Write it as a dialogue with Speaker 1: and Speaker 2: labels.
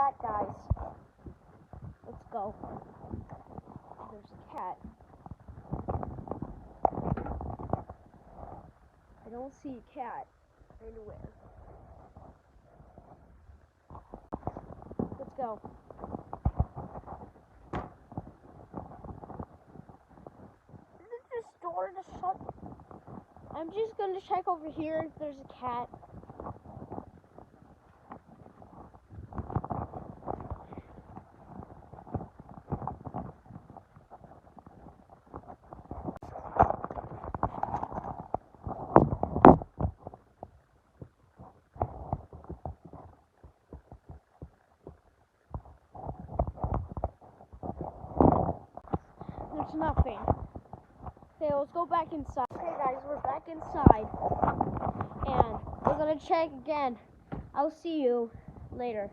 Speaker 1: rat, guys. Let's go. There's a cat. I don't see a cat anywhere. Let's go. Is this door to shut? I'm just gonna check over here if there's a cat. There's nothing. Okay, let's go back inside. Okay guys, we're back inside. And we're gonna check again. I'll see you later.